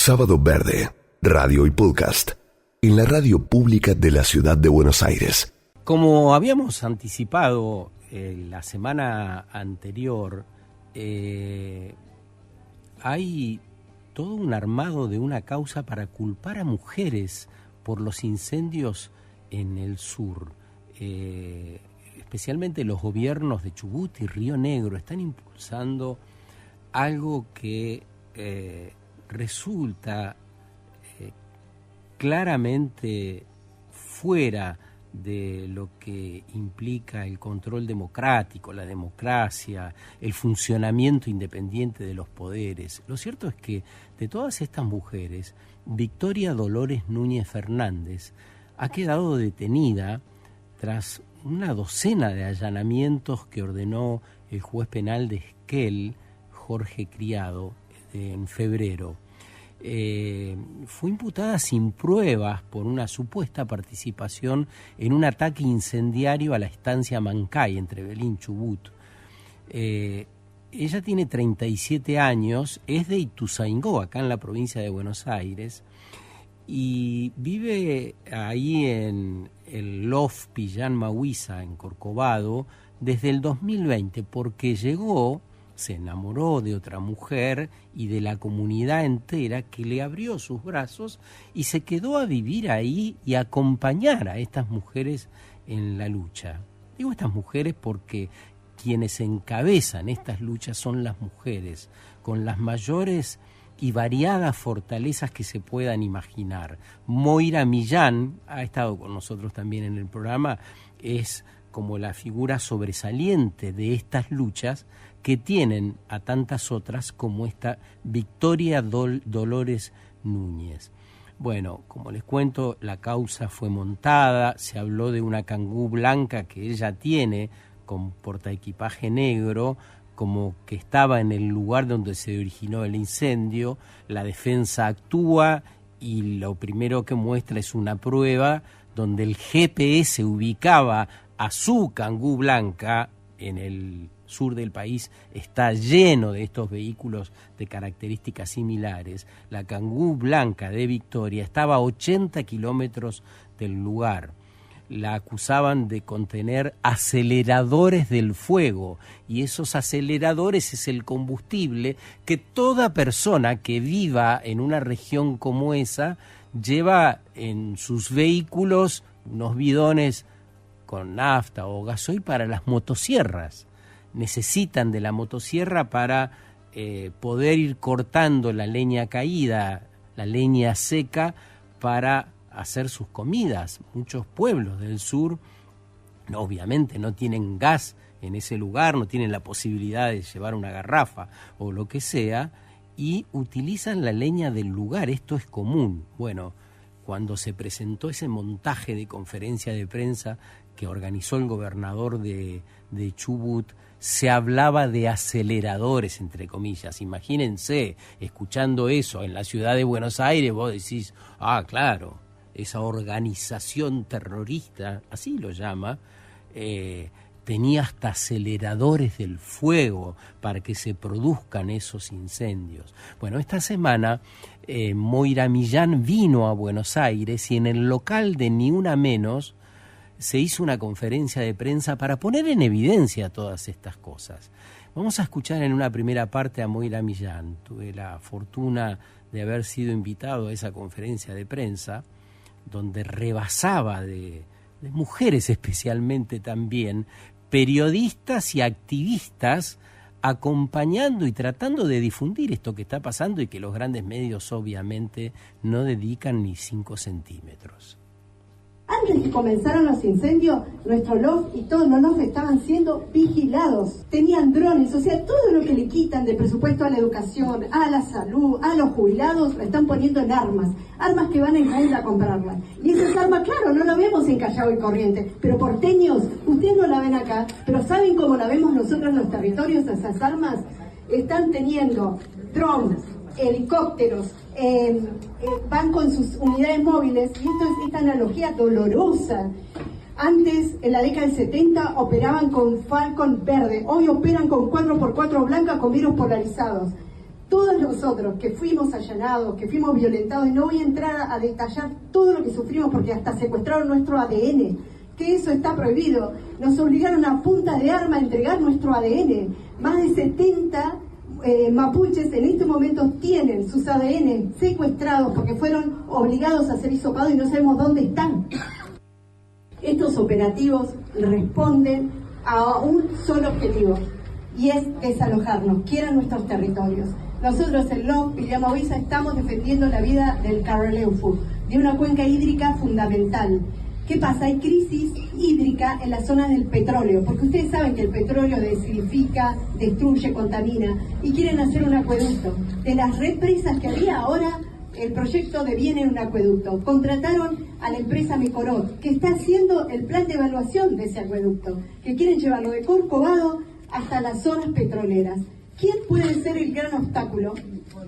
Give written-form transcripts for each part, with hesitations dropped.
Sábado Verde, radio y podcast, en la radio pública de la ciudad de Buenos Aires. Como habíamos anticipado la semana anterior, hay todo un armado de una causa para culpar a mujeres por los incendios en el sur. Especialmente los gobiernos de Chubut y Río Negro están impulsando algo que resulta claramente fuera de lo que implica el control democrático, la democracia, el funcionamiento independiente de los poderes. Lo cierto es que de todas estas mujeres, Victoria Dolores Núñez Fernández ha quedado detenida tras una docena de allanamientos que ordenó el juez penal de Esquel, Jorge Criado, en febrero. Fue imputada sin pruebas por una supuesta participación en un ataque incendiario a la estancia Mancay, en Trevelin, Chubut. Ella tiene 37 años, es de Ituzaingó, acá en la provincia de Buenos Aires, y vive ahí en el Loft Pillán Mahuiza, en Corcovado, desde el 2020, porque se enamoró de otra mujer y de la comunidad entera que le abrió sus brazos y se quedó a vivir ahí y a acompañar a estas mujeres en la lucha. Digo estas mujeres porque quienes encabezan estas luchas son las mujeres, con las mayores y variadas fortalezas que se puedan imaginar. Moira Millán ha estado con nosotros también en el programa, es como la figura sobresaliente de estas luchas que tienen a tantas otras como esta Victoria Dolores Núñez. Bueno, como les cuento, la causa fue montada, se habló de una Kangoo blanca que ella tiene con portaequipaje negro, como que estaba en el lugar donde se originó el incendio. La defensa actúa y lo primero que muestra es una prueba donde el GPS ubicaba a su Kangoo blanca. En el sur del país está lleno de estos vehículos de características similares. La Kangoo blanca de Victoria estaba a 80 kilómetros del lugar. La acusaban de contener aceleradores del fuego, y esos aceleradores es el combustible que toda persona que viva en una región como esa lleva en sus vehículos, unos bidones con nafta o gasoil para las motosierras. Necesitan de la motosierra para poder ir cortando la leña caída, la leña seca, para hacer sus comidas. Muchos pueblos del sur obviamente no tienen gas en ese lugar, no tienen la posibilidad de llevar una garrafa o lo que sea, y utilizan la leña del lugar. Esto es común. Bueno, cuando se presentó ese montaje de conferencia de prensa que organizó el gobernador de Chubut, se hablaba de aceleradores, entre comillas. Imagínense, escuchando eso en la ciudad de Buenos Aires, vos decís, claro, esa organización terrorista, así lo llama, tenía hasta aceleradores del fuego para que se produzcan esos incendios. Bueno, esta semana Moira Millán vino a Buenos Aires y en el local de Ni Una Menos se hizo una conferencia de prensa para poner en evidencia todas estas cosas. Vamos a escuchar en una primera parte a Moira Millán. Tuve la fortuna de haber sido invitado a esa conferencia de prensa, donde rebasaba de mujeres especialmente también, periodistas y activistas acompañando y tratando de difundir esto que está pasando y que los grandes medios obviamente no dedican ni 5 centímetros. Antes que comenzaran los incendios, nuestro loft y todos los lofts estaban siendo vigilados. Tenían drones, o sea, todo lo que le quitan de presupuesto a la educación, a la salud, a los jubilados, lo están poniendo en armas que van a Israel a comprarlas. Y esas armas, claro, no la vemos en Callao y Corrientes, pero porteños, ustedes no la ven acá, pero ¿saben cómo la vemos nosotros en los territorios? Esas armas están teniendo drones, helicópteros, van con sus unidades móviles, y esto es esta analogía dolorosa. Antes, en la década del 70, operaban con Falcon verde, hoy operan con 4x4 blancas con virus polarizados. Todos nosotros que fuimos allanados, que fuimos violentados, y no voy a entrar a detallar todo lo que sufrimos porque hasta secuestraron nuestro ADN, que eso está prohibido. Nos obligaron a punta de arma a entregar nuestro ADN. Más de 70 mapuches en este momento tienen sus ADN secuestrados porque fueron obligados a ser hisopados y no sabemos dónde están. Estos operativos responden a un solo objetivo, y es desalojarnos, quieran nuestros territorios. Nosotros en LOF Pillán Mahuisa estamos defendiendo la vida del Carreleufu, de una cuenca hídrica fundamental. ¿Qué pasa? Hay crisis hídrica en las zonas del petróleo, porque ustedes saben que el petróleo desacidifica, destruye, contamina, y quieren hacer un acueducto. De las represas que había ahora, el proyecto deviene un acueducto. Contrataron a la empresa Mecorot, que está haciendo el plan de evaluación de ese acueducto, que quieren llevarlo de Corcovado hasta las zonas petroleras. ¿Quién puede ser el gran obstáculo?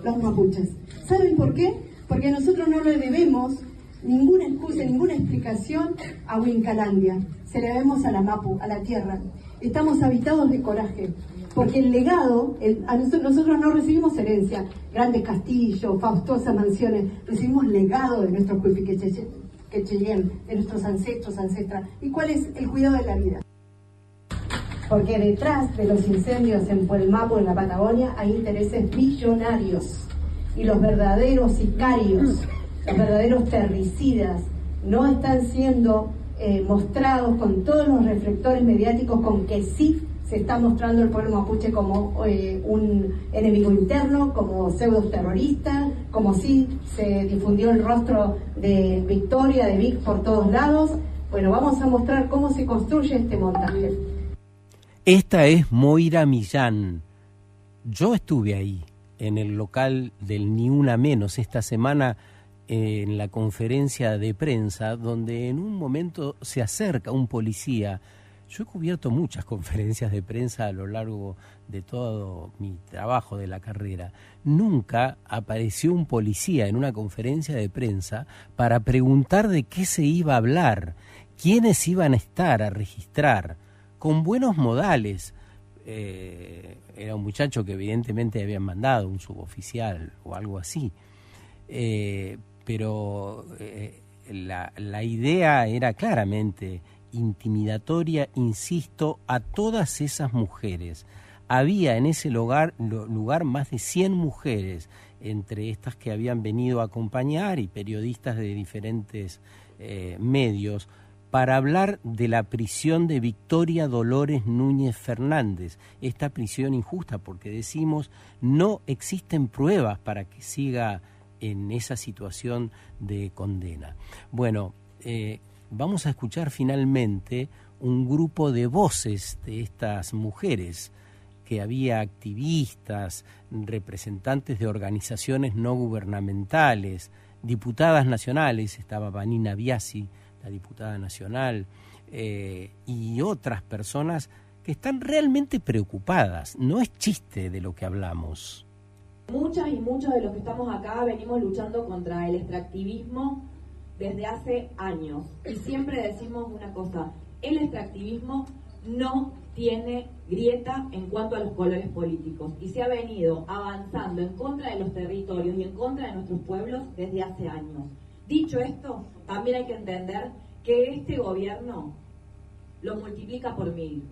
Los mapuches. ¿Saben por qué? Porque nosotros no le debemos ninguna excusa, ninguna explicación a Huincalandia. Se le debemos a la Mapu, a la tierra. Estamos habitados de coraje, porque el legado, nosotros no recibimos herencia, grandes castillos, fastuosas mansiones, recibimos legado de nuestros Quechellén, de nuestros ancestros, ancestras. ¿Y cuál es el cuidado de la vida? Porque detrás de los incendios en Puelmapo, en la Patagonia, hay intereses millonarios. Y los verdaderos sicarios, los verdaderos terricidas, no están siendo mostrados con todos los reflectores mediáticos con que sí se está mostrando el pueblo mapuche como un enemigo interno, como pseudo terrorista, como sí se difundió el rostro de Victoria, de Vic por todos lados. Bueno, vamos a mostrar cómo se construye este montaje. Esta es Moira Millán. Yo estuve ahí, en el local del Ni Una Menos, esta semana en la conferencia de prensa, donde en un momento se acerca un policía. Yo he cubierto muchas conferencias de prensa a lo largo de todo mi trabajo de la carrera. Nunca apareció un policía en una conferencia de prensa para preguntar de qué se iba a hablar, quiénes iban a estar a registrar, con buenos modales. Era un muchacho que evidentemente habían mandado, un suboficial o algo así. Pero la idea era claramente intimidatoria, insisto, a todas esas mujeres. Había en ese lugar más de 100 mujeres, entre estas que habían venido a acompañar y periodistas de diferentes medios, para hablar de la prisión de Victoria Dolores Núñez Fernández, esta prisión injusta, porque decimos no existen pruebas para que siga en esa situación de condena. Bueno, vamos a escuchar finalmente un grupo de voces de estas mujeres, que había activistas, representantes de organizaciones no gubernamentales, diputadas nacionales, estaba Vanina Biasi, la diputada nacional, y otras personas que están realmente preocupadas. No es chiste de lo que hablamos. Muchas y muchos de los que estamos acá venimos luchando contra el extractivismo desde hace años. Y siempre decimos una cosa: el extractivismo no tiene grieta en cuanto a los colores políticos. Y se ha venido avanzando en contra de los territorios y en contra de nuestros pueblos desde hace años. Dicho esto, también hay que entender que este gobierno lo multiplica por 1000.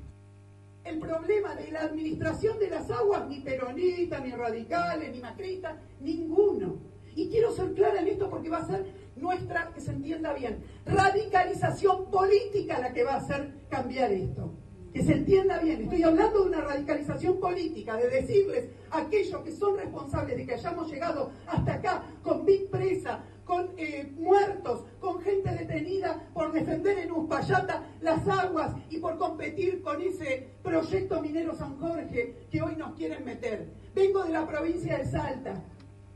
El problema de la administración de las aguas, ni peronistas, ni radicales, ni macristas, ninguno. Y quiero ser clara en esto porque va a ser nuestra, que se entienda bien, radicalización política la que va a hacer cambiar esto. Que se entienda bien, estoy hablando de una radicalización política, de decirles a aquellos que son responsables de que hayamos llegado hasta acá con Big Presa, con muertos, con gente detenida por defender en Uspallata las aguas y por competir con ese proyecto minero San Jorge que hoy nos quieren meter. Vengo de la provincia de Salta.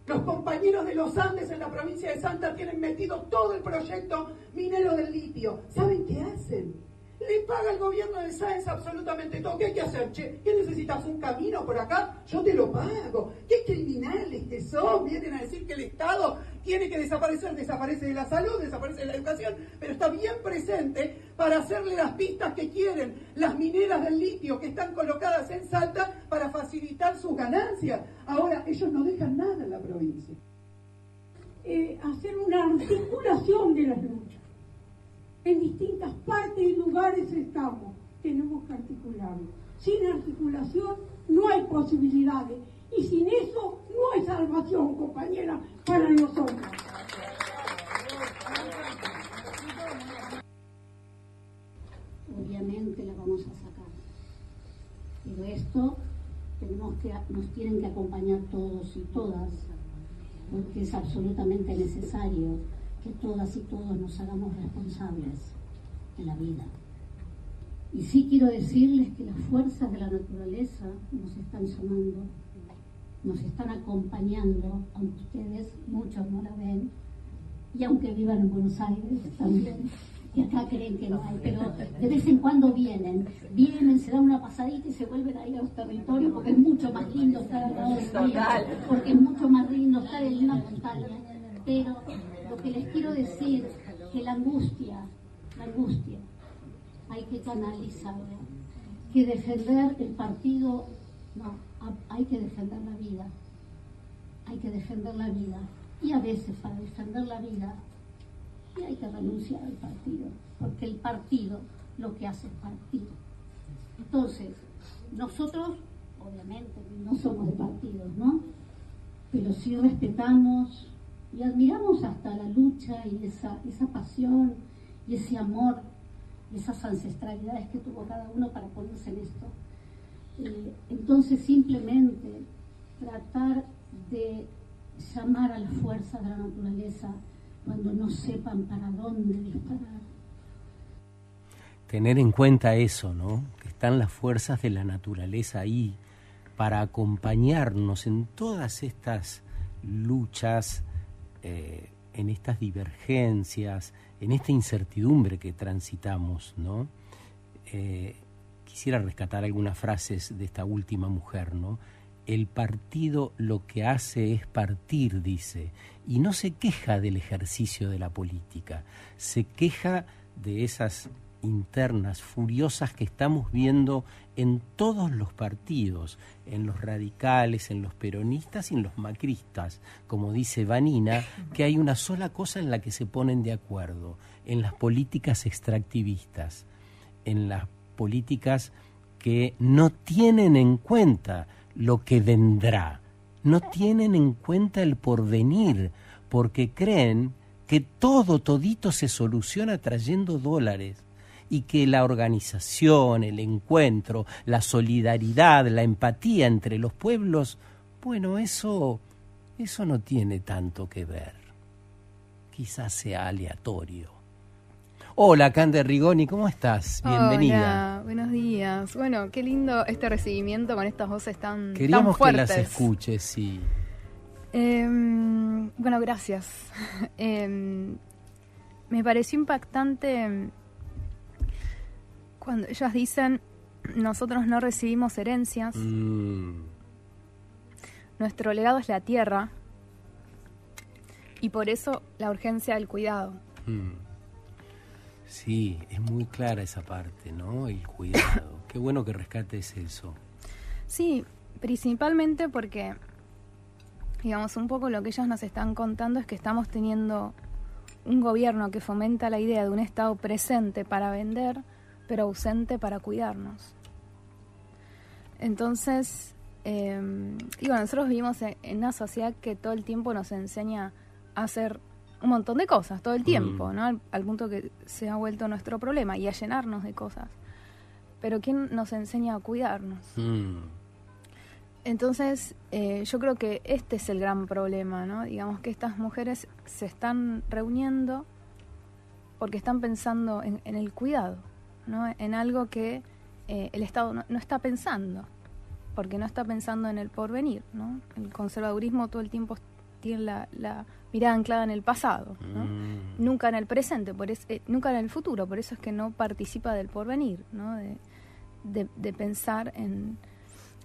Los compañeros de los Andes en la provincia de Salta tienen metido todo el proyecto minero del litio. ¿Saben qué hacen? Le paga el gobierno de Sáenz absolutamente todo. ¿Qué hay que hacer, che? ¿Qué necesitas? ¿Un camino por acá? Yo te lo pago. ¿Qué criminales que son? Vienen a decir que el Estado tiene que desaparecer, desaparece de la salud, desaparece de la educación, pero está bien presente para hacerle las pistas que quieren las mineras del litio que están colocadas en Salta para facilitar sus ganancias. Ahora, ellos no dejan nada en la provincia. Hacer una articulación de las luchas. En distintas partes y lugares estamos, tenemos que articularlo. Sin articulación no hay posibilidades y sin eso no hay salvación, compañera, para nosotros. Obviamente la vamos a sacar, pero esto nos tienen que acompañar todos y todas, porque es absolutamente necesario que todas y todos nos hagamos responsables de la vida. Y sí quiero decirles que las fuerzas de la naturaleza nos están llamando, nos están acompañando, aunque ustedes muchos no la ven, y aunque vivan en Buenos Aires también, y acá creen que no hay, pero de vez en cuando vienen, se dan una pasadita y se vuelven a ir a los territorios, porque es mucho más lindo estar al lado del río, porque es mucho más lindo estar en una montaña. Pero lo que les quiero decir, que la angustia, hay que canalizarla, que defender el partido, no, hay que defender la vida, y a veces para defender la vida y hay que renunciar al partido, porque el partido lo que hace es partido. Entonces, nosotros, obviamente, no somos de partidos, ¿no? Pero sí respetamos y admiramos hasta la lucha y esa pasión y ese amor, esas ancestralidades que tuvo cada uno para ponerse en esto. Entonces, simplemente tratar de llamar a las fuerzas de la naturaleza cuando no sepan para dónde disparar. Tener en cuenta eso, ¿no? Que están las fuerzas de la naturaleza ahí para acompañarnos en todas estas luchas, en estas divergencias, en esta incertidumbre que transitamos, ¿no? Quisiera rescatar algunas frases de esta última mujer, ¿no? El partido lo que hace es partir, dice, y no se queja del ejercicio de la política, se queja de esas internas furiosas que estamos viendo en todos los partidos, en los radicales, en los peronistas y en los macristas. Como dice Vanina, que hay una sola cosa en la que se ponen de acuerdo, en las políticas extractivistas, en las políticas que no tienen en cuenta lo que vendrá, no tienen en cuenta el porvenir, porque creen que todito se soluciona trayendo dólares y que la organización, el encuentro, la solidaridad, la empatía entre los pueblos, bueno, eso no tiene tanto que ver. Quizás sea aleatorio. Hola, Cande Rigoni, ¿cómo estás? Bienvenida. Hola, buenos días. Bueno, qué lindo este recibimiento con estas voces tan Queríamos fuertes. que las escuches, sí. Bueno, gracias. Me pareció impactante cuando ellas dicen, nosotros no recibimos herencias, nuestro legado es la tierra, y por eso la urgencia del cuidado. Sí, es muy clara esa parte, ¿no? El cuidado. Qué bueno que rescates eso. Sí, principalmente porque, digamos, un poco lo que ellas nos están contando es que estamos teniendo un gobierno que fomenta la idea de un Estado presente para vender, pero ausente para cuidarnos. Entonces, y bueno, nosotros vivimos en una sociedad que todo el tiempo nos enseña a hacer un montón de cosas, todo el tiempo, ¿no? Al punto que se ha vuelto nuestro problema y a llenarnos de cosas. Pero ¿quién nos enseña a cuidarnos? Entonces, yo creo que este es el gran problema, ¿no? Digamos que estas mujeres se están reuniendo porque están pensando en el cuidado, ¿no? En algo que el Estado no está pensando, porque no está pensando en el porvenir, ¿no? El conservadurismo todo el tiempo tiene la mirada anclada en el pasado, ¿no? Nunca en el presente, nunca en el futuro, por eso es que no participa del porvenir, ¿no? De pensar en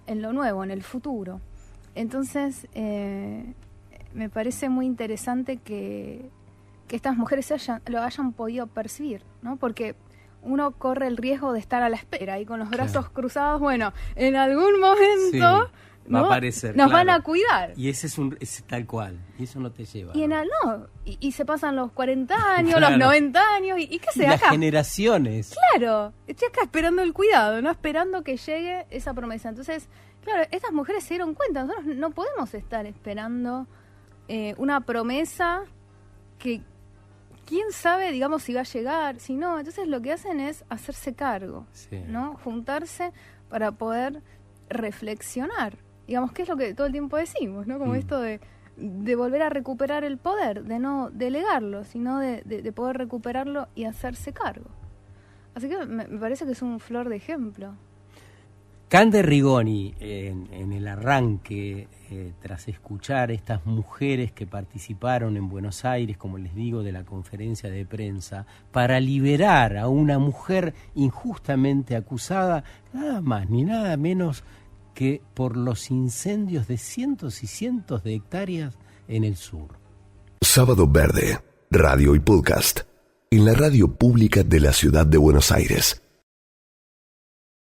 lo nuevo, en el futuro. Entonces, me parece muy interesante que estas mujeres lo hayan podido percibir, ¿no? Porque uno corre el riesgo de estar a la espera y con los brazos cruzados, bueno, en algún momento... Sí. Va a aparecer, nos van a cuidar. Y ese es tal cual. Y eso no te lleva. Y se pasan los 40 años, los 90 años. ¿Y qué se las acá? Generaciones. Claro. Estoy acá esperando el cuidado, ¿no? Esperando que llegue esa promesa. Entonces, claro, estas mujeres se dieron cuenta. Nosotros no podemos estar esperando una promesa que quién sabe, digamos, si va a llegar, si no. Entonces lo que hacen es hacerse cargo, ¿no? Juntarse para poder reflexionar. Digamos, que es lo que todo el tiempo decimos, ¿no? Como esto de volver a recuperar el poder, de no delegarlo, sino de poder recuperarlo y hacerse cargo. Así que me parece que es un flor de ejemplo. Cande Rigoni, en el arranque, tras escuchar estas mujeres que participaron en Buenos Aires, como les digo, de la conferencia de prensa, para liberar a una mujer injustamente acusada, nada más ni nada menos que por los incendios de cientos y cientos de hectáreas en el sur. Sábado Verde, radio y podcast, en la radio pública de la ciudad de Buenos Aires.